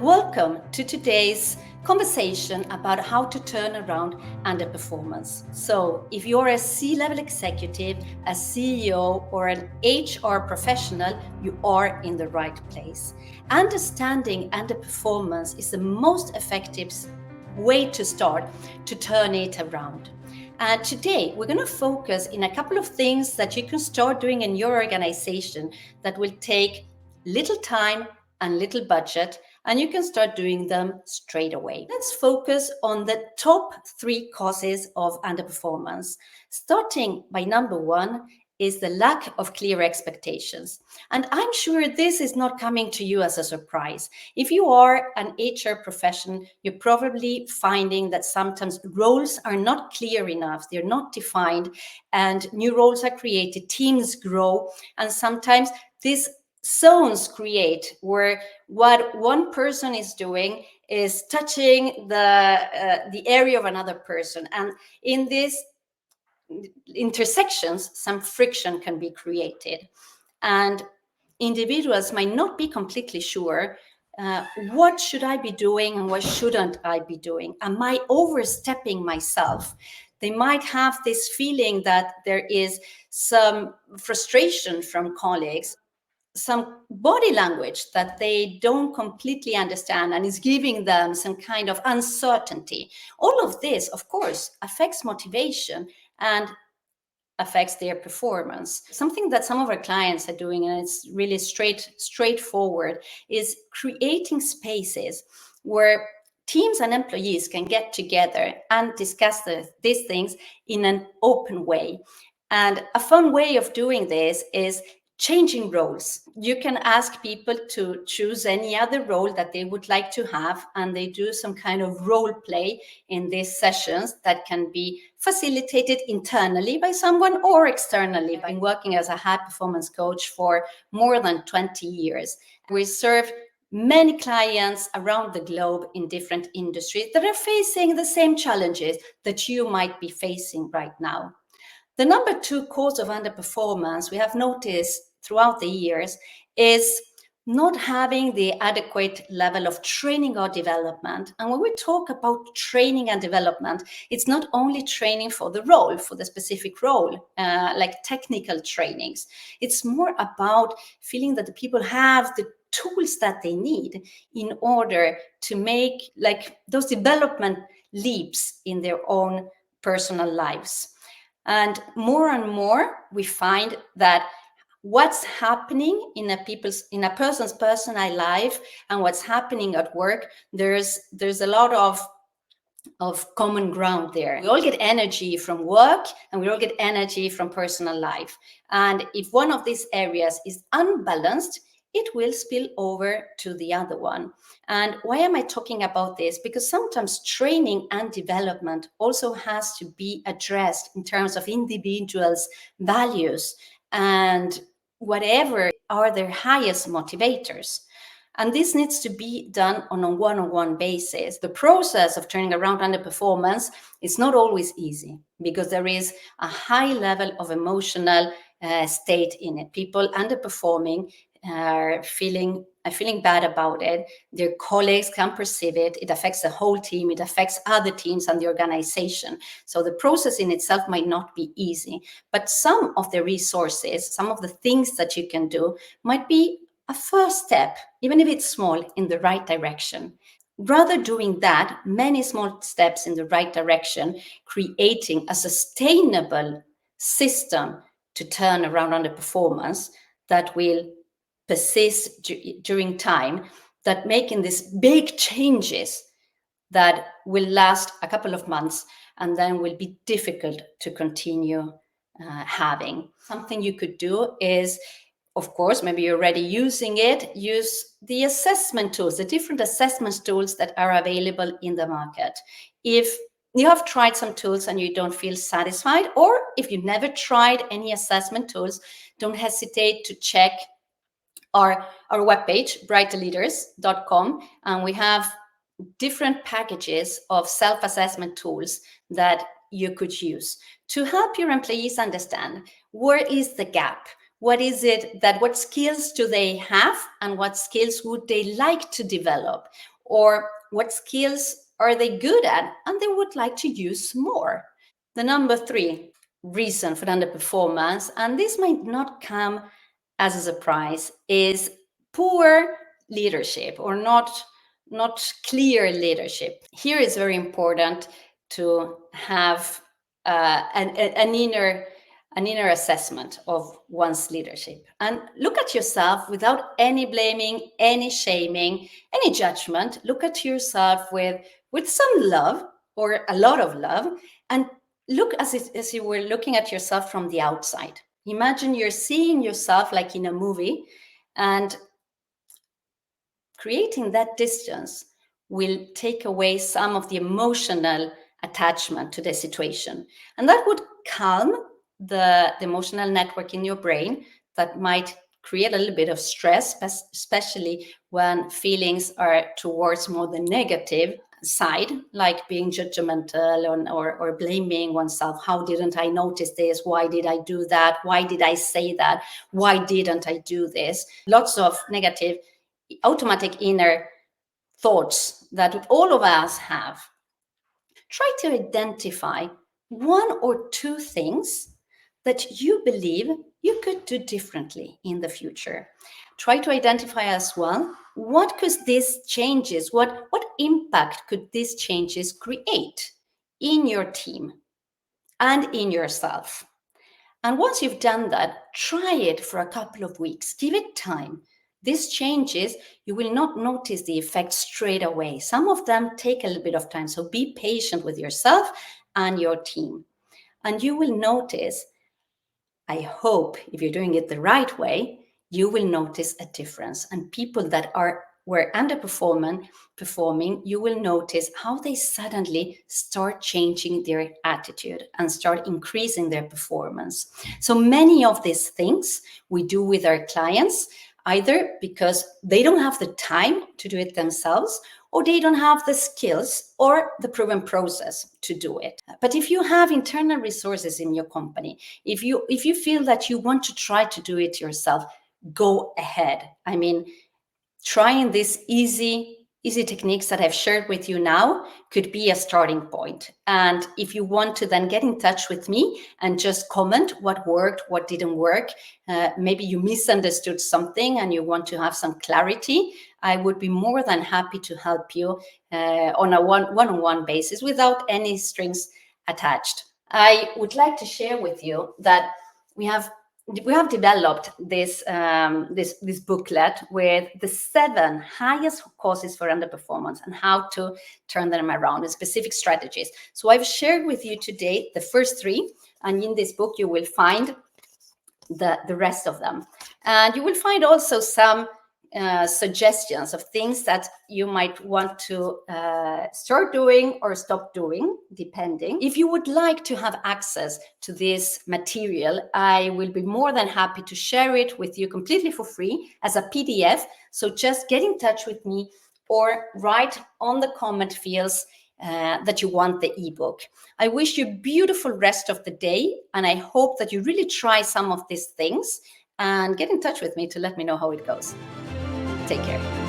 Welcome to today's conversation about how to turn around underperformance. So, if you're a C-level executive, a CEO, or an HR professional, you are in the right place. Understanding underperformance is the most effective way to start to turn it around. And today we're going to focus in a couple of things that you can start doing in your organization that will take little time and little budget, and you can start doing them straight away. Let's focus on the top 3 causes of underperformance. Starting by number 1 is the lack of clear expectations. And I'm sure this is not coming to you as a surprise. If you are an HR professional, you're probably finding that sometimes roles are not clear enough, they're not defined, and new roles are created, teams grow, and sometimes this zones create where what one person is doing is touching the area of another person, and in these intersections some friction can be created, and individuals might not be completely sure what should I be doing and what shouldn't I be doing. Am I overstepping myself? They might have this feeling that there is some frustration from colleagues, some body language that they don't completely understand and is giving them some kind of uncertainty. All of this, of course, affects motivation and affects their performance. Something that some of our clients are doing, and it's really straightforward, is creating spaces where teams and employees can get together and discuss these things in an open way. And a fun way of doing this is changing roles. You can ask people to choose any other role that they would like to have, and they do some kind of role play in these sessions that can be facilitated internally by someone or externally. I've been working as a high performance coach for more than 20 years. We serve many clients around the globe in different industries that are facing the same challenges that you might be facing right now. The number 2 cause of underperformance we have noticed throughout the years is not having the adequate level of training or development. And when we talk about training and development, it's not only training for the role, for the specific role, like technical trainings. It's more about feeling that the people have the tools that they need in order to make like those development leaps in their own personal lives. And more, we find that what's happening in a person's personal life and what's happening at work, there's a lot of common ground there. We all get energy from work and we all get energy from personal life. And if one of these areas is unbalanced, it will spill over to the other one. And why am I talking about this? Because sometimes training and development also has to be addressed in terms of individuals' values and whatever are their highest motivators. And this needs to be done on a one-on-one basis. The process of turning around underperformance is not always easy because there is a high level of emotional state in it. People underperforming are feeling bad about it. Their colleagues can perceive it. It affects the whole team. It affects other teams and the organization. So the process in itself might not be easy, but some of the resources, some of the things that you can do might be a first step, even if it's small, in the right direction. Rather doing that, many small steps in the right direction, creating a sustainable system to turn around underperformance that will persist during time, that making these big changes that will last a couple of months and then will be difficult to continue having. Something you could do is, of course, maybe you're already using it, use the assessment tools, the different assessment tools that are available in the market. If you have tried some tools and you don't feel satisfied, or if you've never tried any assessment tools, don't hesitate to check our webpage, brighterleaders.com, and we have different packages of self-assessment tools that you could use to help your employees understand where is the gap, what skills do they have, and what skills would they like to develop, or what skills are they good at and they would like to use more. The number 3 reason for the underperformance, and this might not come as a surprise, is poor leadership, or not clear leadership. Here it's very important to have an inner assessment of one's leadership, and look at yourself without any blaming, any shaming, any judgment. Look at yourself with some love, or a lot of love, and look as you were looking at yourself from the outside. Imagine you're seeing yourself like in a movie, and creating that distance will take away some of the emotional attachment to the situation. And that would calm the emotional network in your brain that might create a little bit of stress, especially when feelings are towards more the negative side, like being judgmental or blaming oneself. How didn't I notice this? Why did I do that? Why did I say that? Why didn't I do this? Lots of negative automatic inner thoughts that all of us have. Try to identify 1 or 2 things that you believe you could do differently in the future. Try to identify as well, what could these changes, what impact could these changes create in your team and in yourself? And once you've done that, try it for a couple of weeks. Give it time. These changes, you will not notice the effect straight away. Some of them take a little bit of time. So be patient with yourself and your team. And you will notice, I hope, if you're doing it the right way, you will notice a difference. And people that were performing, you will notice how they suddenly start changing their attitude and start increasing their performance. So many of these things we do with our clients, either because they don't have the time to do it themselves, or they don't have the skills or the proven process to do it. But if you have internal resources in your company, if you feel that you want to try to do it yourself, go ahead. I mean, trying these easy techniques that I've shared with you now could be a starting point. And if you want to then get in touch with me and just comment what worked, what didn't work, maybe you misunderstood something and you want to have some clarity, I would be more than happy to help you on a one-on-one basis without any strings attached. I would like to share with you that we have developed this booklet with the 7 highest causes for underperformance and how to turn them around and specific strategies. So I've shared with you today the first 3, and in this book you will find the rest of them. And you will find also some suggestions of things that you might want to start doing or stop doing, depending. If you would like to have access to this material, I will be more than happy to share it with you completely for free as a PDF. So just get in touch with me or write on the comment fields that you want the ebook. I wish you a beautiful rest of the day, and I hope that you really try some of these things and get in touch with me to let me know how it goes. Take care.